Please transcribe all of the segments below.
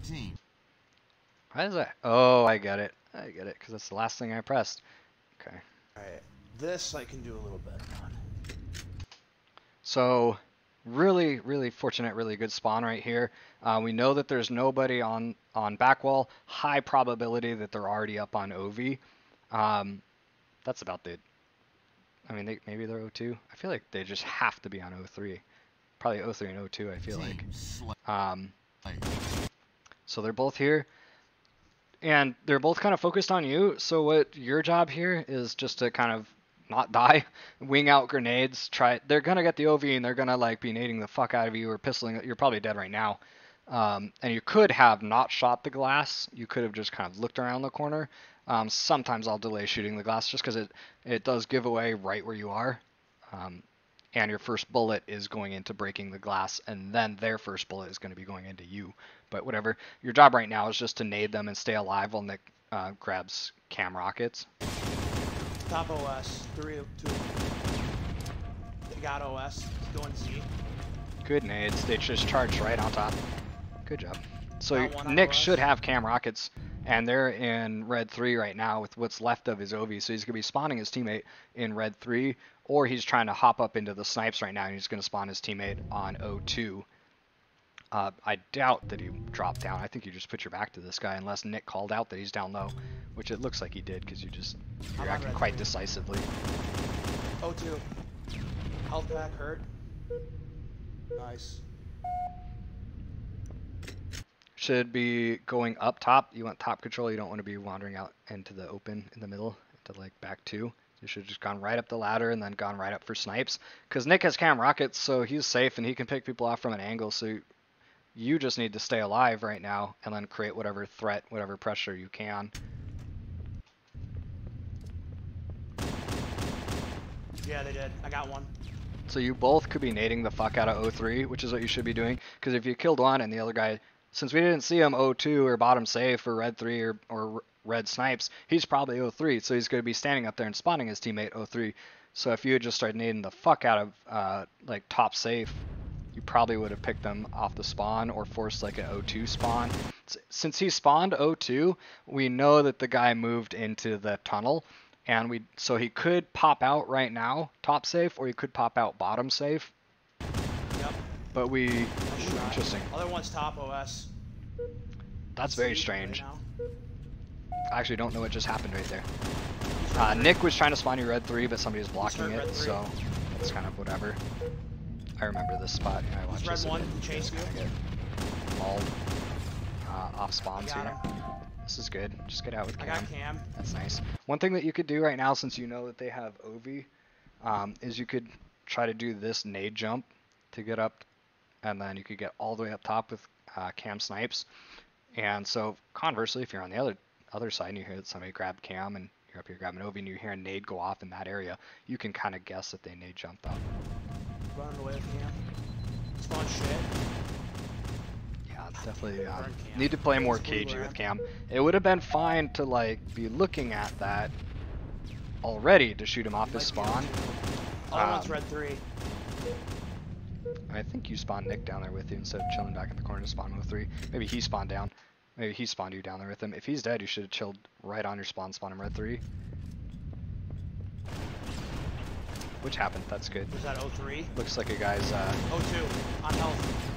team. Why is that? Oh, I get it. I get it, because that's the last thing I pressed. Okay. Alright, this I can do a little bit on. So, really, really fortunate, really good spawn right here. We know that there's nobody on back wall. High probability that they're already up on OV. That's about the... I mean, maybe they're O2. I feel like they just have to be on O3. Probably O3 and O2, I feel like. So they're both here. And they're both kind of focused on you, so what your job here is just to kind of not die, wing out grenades, they're gonna get the OV and they're gonna like be nading the fuck out of you or pistoling, you're probably dead right now. And you could have not shot the glass, you could have just kind of looked around the corner. Sometimes I'll delay shooting the glass just because it does give away right where you are. And your first bullet is going into breaking the glass, and then their first bullet is going to be going into you. But whatever. Your job right now is just to nade them and stay alive while Nick grabs cam rockets. Top OS, 3 of 2. They got OS, going Z. Good nades. They just charged right on top. Good job. So Nick OS. should have cam rockets, and they're in red 3 right now with what's left of his OV. So he's going to be spawning his teammate in red 3, or he's trying to hop up into the snipes right now, and he's going to spawn his teammate on O2. I doubt that he dropped down. I think you just put your back to this guy unless Nick called out that he's down low, which it looks like he did because you're acting quite decisively. O2. Health pack hurt. Nice. Should be going up top. You want top control. You don't want to be wandering out into the open in the middle to like back 2. You should have just gone right up the ladder and then gone right up for snipes. Because Nick has cam rockets, so he's safe and he can pick people off from an angle. So you just need to stay alive right now and then create whatever threat, whatever pressure you can. Yeah, they did. I got one. So you both could be nading the fuck out of O3, which is what you should be doing. Because if you killed one and the other guy, since we didn't see him O2 or bottom safe or red 3 or red snipes, he's probably O3. So he's going to be standing up there and spawning his teammate O3. So if you had just started nading the fuck out of like top safe, you probably would have picked them off the spawn or forced like an O2 spawn. Since he spawned O2, we know that the guy moved into the tunnel, and so he could pop out right now, top safe, or he could pop out bottom safe. Yep. But interesting. Other one's top OS. That's very strange. Right I actually don't know what just happened right there. Nick was trying to spawn you red 3, but somebody was blocking it, so it's kind of whatever. I remember this spot. I watched this. Red 1, chase you. Mauled off spawns here. This is good. Just get out with cam. I got cam. That's nice. One thing that you could do right now, since you know that they have OV, is you could try to do this nade jump to get up, and then you could get all the way up top with cam snipes. And so conversely, if you're on the other side and you hear that somebody grabbed cam and you're up here grabbing OV and you hear a nade go off in that area, you can kind of guess that they nade jumped up. Running away with cam. Spawn shit. Yeah, definitely need to play more cagey with cam. It would have been fine to like be looking at that already to shoot him off his spawn. Other one's red 3. I think you spawned Nick down there with you instead of chilling back in the corner to spawn with 3. Maybe he spawned down. Maybe he spawned you down there with him. If he's dead, you should have chilled right on your spawn him red 3. Which happened, that's good. Was that 03? Looks like a guy's 02, on health.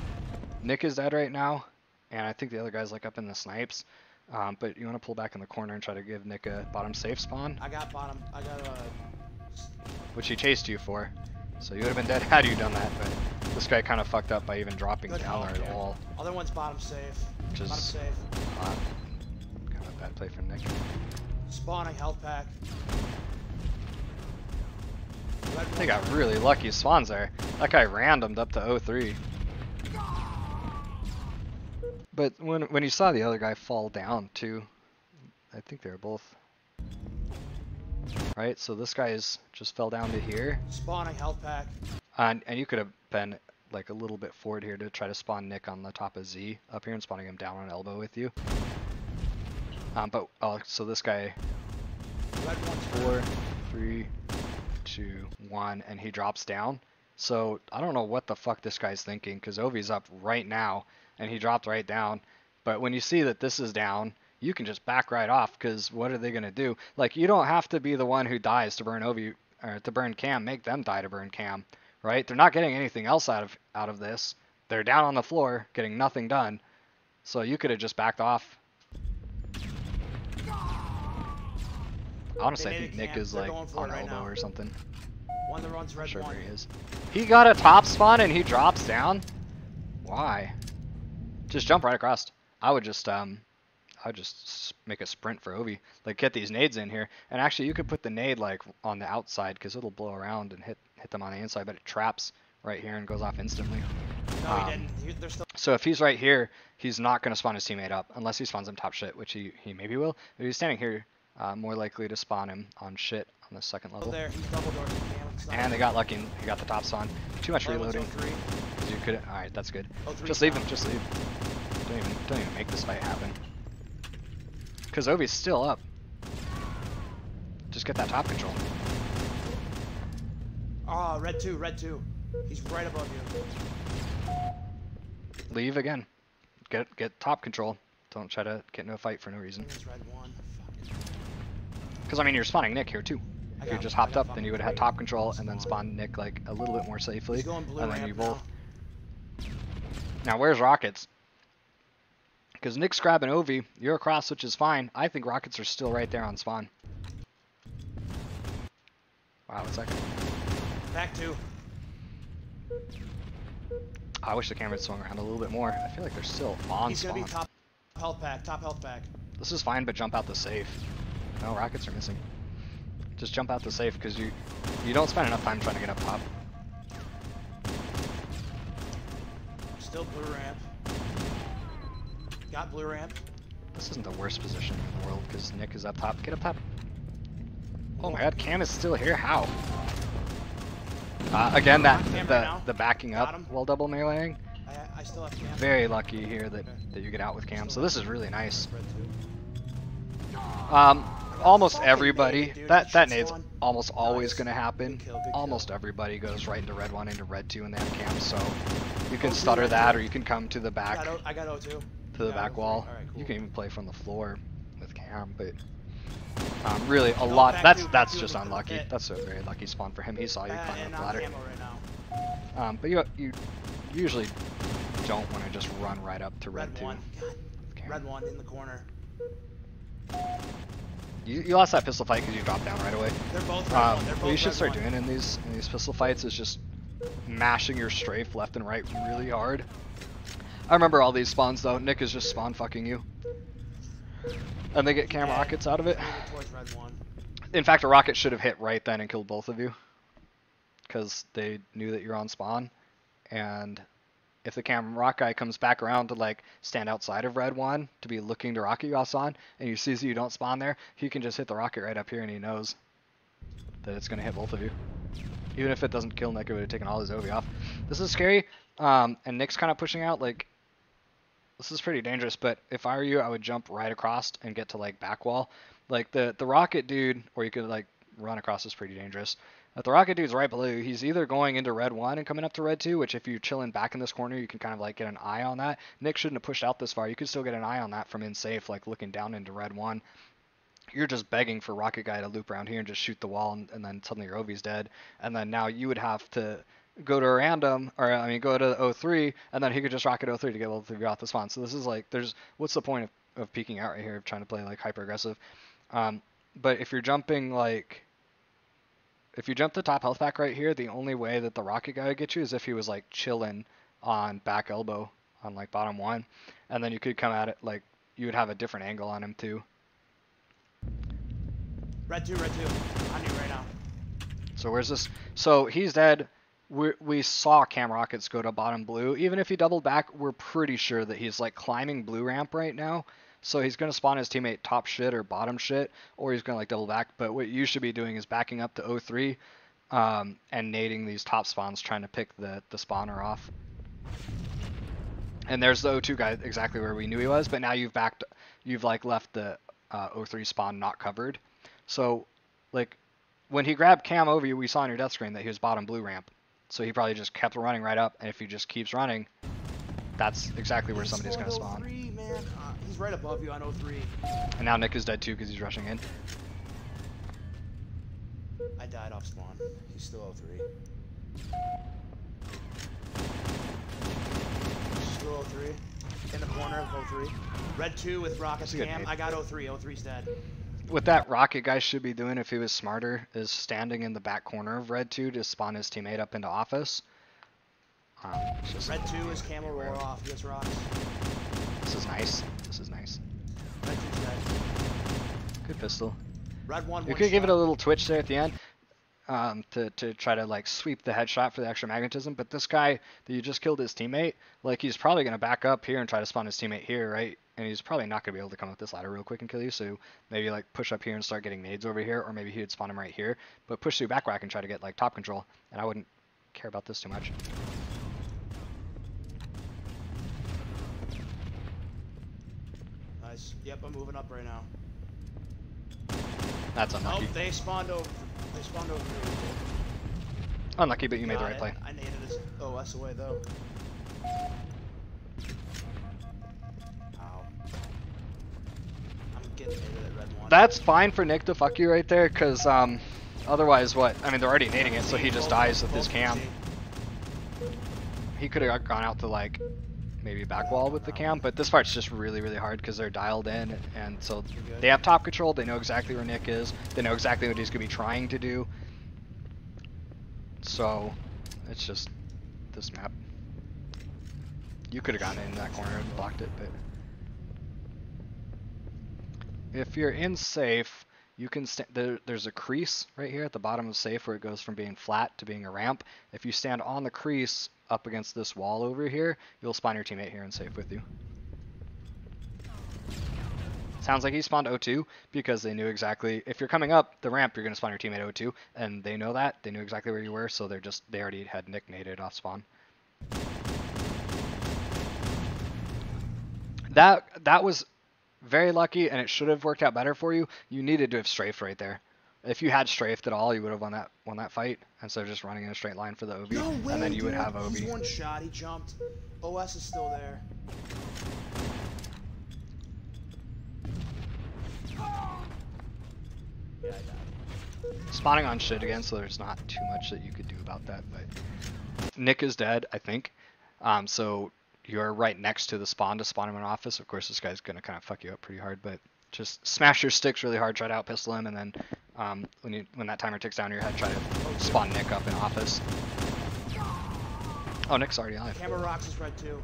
Nick is dead right now, and I think the other guy's like up in the snipes. But you want to pull back in the corner and try to give Nick a bottom safe spawn. I got bottom, which he chased you for. So you would have been dead had you done that, but this guy kind of fucked up by even dropping down there at all. Other one's bottom safe. Which is bottom safe. Kind of a bad play from Nick. Spawning health pack. They got really lucky spawns there. That guy randomed up to 03. But when you saw the other guy fall down too, I think they were both. Right, so this guy just fell down to here. Spawning health pack. And you could have been like a little bit forward here to try to spawn Nick on the top of Z up here and spawning him down on elbow with you. So this guy, 4, 3, 2, 1, and he drops down. So I don't know what the fuck this guy's thinking, because Ovi's up right now, and he dropped right down. But when you see that this is down, you can just back right off, because what are they going to do? Like, you don't have to be the one who dies to burn Ovi, or to burn Cam. Make them die to burn Cam, right? They're not getting anything else out of this. They're down on the floor, getting nothing done. So you could have just backed off. Honestly, I think Nick is like on elbow or something. One that runs red. Not sure where he is. He got a top spawn and he drops down. Why? Just jump right across. I would just make a sprint for Ovi. Like, get these nades in here, and actually you could put the nade like on the outside, because it'll blow around and hit them on the inside, but it traps right here and goes off instantly. No, he didn't. They're still... So if he's right here, he's not going to spawn his teammate up unless he spawns him top shit, which he maybe will. If he's standing here, more likely to spawn him on shit on the second level. There, he's double door. And they got lucky and he got the top spawn. Too much reloading. You could. All right, that's good. Just leave him. Just leave. Don't even make this fight happen. Because Ovi's still up. Just get that top control. Ah, oh, red 2, red 2. He's right above you. Leave again. Get top control. Don't try to get into a fight for no reason. Because I mean, you're spawning Nick here too. If you just hopped up, then you would have had top control and then spawned Nick like a little bit more safely, and then you both. Now where's Rockets? Because Nick's grabbing Ovi, you're across, which is fine. I think Rockets are still right there on spawn. Wow, what's that? Back 2. I wish the camera had swung around a little bit more. I feel like they're still on He's spawn. He's gonna be top health pack. This is fine, but jump out the safe. No, Rockets are missing. Just jump out the safe, because you don't spend enough time trying to get up top. Still blue ramp. Got blue ramp. This isn't the worst position in the world, because Nick is up top. Get up top. Oh my god, Cam is still here. How? Again, the backing up while double meleeing. I still have Cam. Very lucky here that you get out with Cam. So this is really nice. Almost everybody, that nade's almost always going to happen. Almost everybody goes right into red 1 into red 2 when they have Cam. So you can stutter that, or you can come to the back. I got O2. To the back wall. Right, cool. You can even play from the floor with Cam, but really a lot. That's just unlucky. That's a very lucky spawn for him. He saw you climb up the ladder. Right but you usually don't want to just run right up to red 2. Red 1 in the corner. You lost that pistol fight because you dropped down right away. They're both red 1. They're both what you should start red 1. doing in these pistol fights is just mashing your strafe left and right really hard. I remember all these spawns though. Nick is just spawn fucking you. And they get Cam rockets out of it. In fact, a rocket should have hit right then and killed both of you. Because they knew that you're on spawn. And if the Cam rock guy comes back around to like stand outside of red 1 to be looking to rocket you off spawn, and he sees you don't spawn there, he can just hit the rocket right up here and he knows that it's going to hit both of you. Even if it doesn't kill Nick, it would have taken all his Ovi off. This is scary. And Nick's kind of pushing out like... This is pretty dangerous, but if I were you, I would jump right across and get to like back wall. Like the rocket dude, or you could like run across, is pretty dangerous. But the rocket dude's right below you. He's either going into red 1 and coming up to red 2, which if you're chilling back in this corner, you can kind of like get an eye on that. Nick shouldn't have pushed out this far. You could still get an eye on that from in safe, like looking down into red 1. You're just begging for rocket guy to loop around here and just shoot the wall, and then suddenly your Ovi's dead. And then now you would have to go to a random, or I mean go to O3, and then he could just rocket O3 to get both of you off the spawn. So this is like, what's the point of peeking out right here, of trying to play like hyper aggressive? But if you're jumping like, if you jump the top health pack right here, the only way that the rocket guy would get you is if he was like chilling on back elbow on like bottom 1, and then you could come at it like, you would have a different angle on him too. Red 2, on you right now. So where's this? So he's dead. We saw Cam Rockets go to bottom blue. Even if he doubled back, we're pretty sure that he's like climbing blue ramp right now. So he's going to spawn his teammate top shit or bottom shit, or he's going to like double back. But what you should be doing is backing up to O3 and nading these top spawns, trying to pick the spawner off. And there's the O2 guy exactly where we knew he was, but now you've like left the O3 spawn not covered. So like when he grabbed Cam over you, we saw on your death screen that he was bottom blue ramp. So he probably just kept running right up, and if he just keeps running, that's exactly where somebody's going to spawn. man. He's right above you on 03. And now Nick is dead too because he's rushing in. I died off spawn. He's still 03. Still 03. In the corner of 03. Red 2 with rockets cam. I got 03. 03's dead. What that rocket guy should be doing if he was smarter is standing in the back corner of Red 2 to spawn his teammate up into office. Red 2 is camel roll off. He gets rocks. This is nice. This is nice. Red 2's dead. Good pistol. Red 1. You could give it a little twitch there at the end to try to like sweep the headshot for the extra magnetism. But this guy that you just killed his teammate, like he's probably going to back up here and try to spawn his teammate here, right? And he's probably not going to be able to come up this ladder real quick and kill you. So maybe like push up here and start getting nades over here, or maybe he would spawn him right here. But push through back rack and try to get like top control. And I wouldn't care about this too much. Nice. Yep, I'm moving up right now. That's unlucky. Oh, they spawned over. They spawned over here. Unlucky, but you made the right play. I naded his OS away though. Ow. I'm getting naded at red 1. That's fine for Nick to fuck you right there, because otherwise what? I mean, they're already nading it, so he just dies with his cam. He could have gone out to like maybe back wall with the cam, but this part's just really, really hard because they're dialed in, and so they have top control. They know exactly where Nick is. They know exactly what he's going to be trying to do. So it's just this map. You could have gotten in that corner and blocked it, but if you're in safe, you can there's a crease right here at the bottom of safe where it goes from being flat to being a ramp. If you stand on the crease up against this wall over here, you'll spawn your teammate here and safe with you. Sounds like he spawned O2 because they knew exactly, if you're coming up the ramp, you're going to spawn your teammate O2, and they know that. They knew exactly where you were, so they already had Nick naded off spawn. That was very lucky, and it should have worked out better for you. You needed to have strafed right there. If you had strafed at all, you would have won that fight instead of just running in a straight line for the OB. No way, and then you would dude. have OB. He's one shot. He jumped. OS is still there. Yeah, I died. Spawning on shit again, so there's not too much that you could do about that. But Nick is dead, I think. So you're right next to the spawn to spawn him in office. Of course, this guy's gonna kind of fuck you up pretty hard, but just smash your sticks really hard, try to out pistol him, and then when that timer ticks down your head, try to spawn Nick up in office. Oh, Nick's already alive. Camera rocks is red too.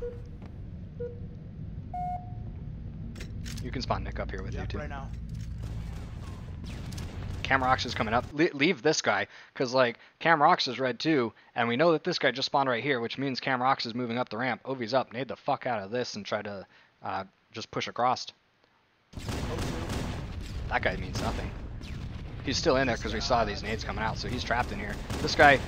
You can spawn Nick up here with you too. Right now. Camrox is coming up. Leave this guy, because like Camrox is red too, and we know that this guy just spawned right here, which means Camrox is moving up the ramp. Ovi's up. Nade the fuck out of this and try to just push across. That guy means nothing. He's still in there because we saw these nades coming out, so he's trapped in here. This guy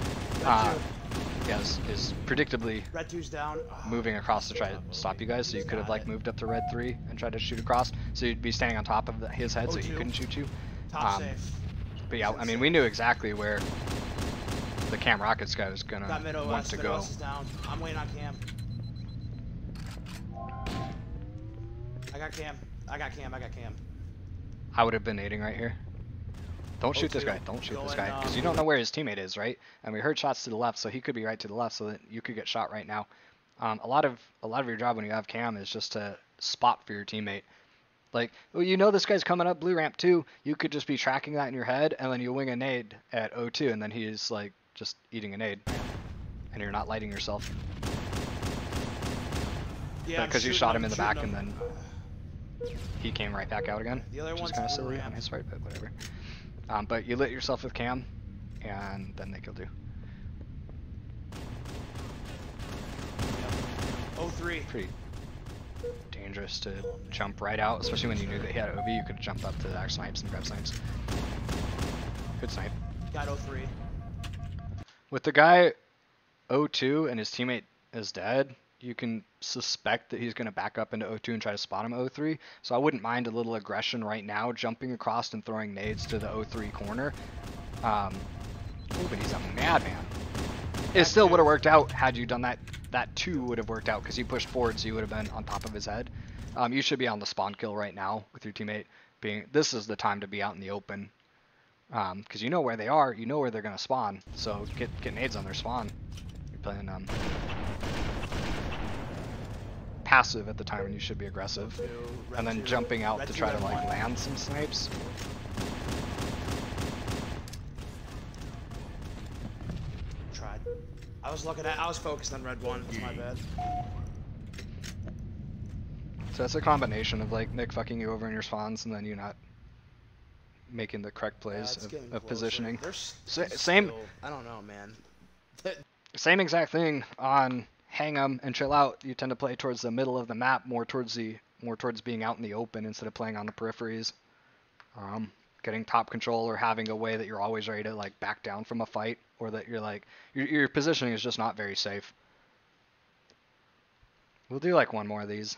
is predictably red 2's down. Moving across to try to stop you guys, so you could have like moved up to red 3 and tried to shoot across, so you'd be standing on top of his head so he couldn't shoot you. Top safe. But yeah, I mean, we knew exactly where the Cam Rockets guy was gonna want to go. Is down. I'm waiting on Cam. I got Cam. I got Cam. I would have been nading right here. Don't shoot this guy. Don't shoot this guy, because you don't know where his teammate is, right? And we heard shots to the left, so he could be right to the left, so that you could get shot right now. A lot of your job when you have Cam is just to spot for your teammate. Like, well, you know this guy's coming up blue ramp too. You could just be tracking that in your head, and then you wing a nade at O2, and then he's like just eating a nade, and you're not lighting yourself. Yeah, because you shot him in the back, and then he came right back out again. The other which is one's kind of silly on his part, but whatever. But you lit yourself with Cam, and then they killed you. Yep. 03. Pretty dangerous to jump right out, especially when you knew that he had OV. You could have jumped up to the snipes and grab snipes. Good snipe. Got 03. With the guy 02 and his teammate is dead, you can suspect that he's going to back up into 02 and try to spot him 03. So I wouldn't mind a little aggression right now, jumping across and throwing nades to the 03 corner. Oh, but he's a madman. It still would have worked out had you done that that 2 would have worked out because you pushed forward, so you would have been on top of his head. You should be on the spawn kill right now with your teammate. This is the time to be out in the open, because you know where they are, you know where they're gonna spawn. So get nades on their spawn. You're playing passive at the time when you should be aggressive, and then jumping out to try to like land some snipes. Tried. I was focused on red 1. It's my bad. So that's a combination of like Nick fucking you over in your spawns and then you not making the correct plays of positioning. Same. I don't know, man. Same exact thing on hang 'em and chill out. You tend to play towards the middle of the map, more towards being out in the open instead of playing on the peripheries. Getting top control or having a way that you're always ready to like back down from a fight, or that you're like your positioning is just not very safe. We'll do like one more of these.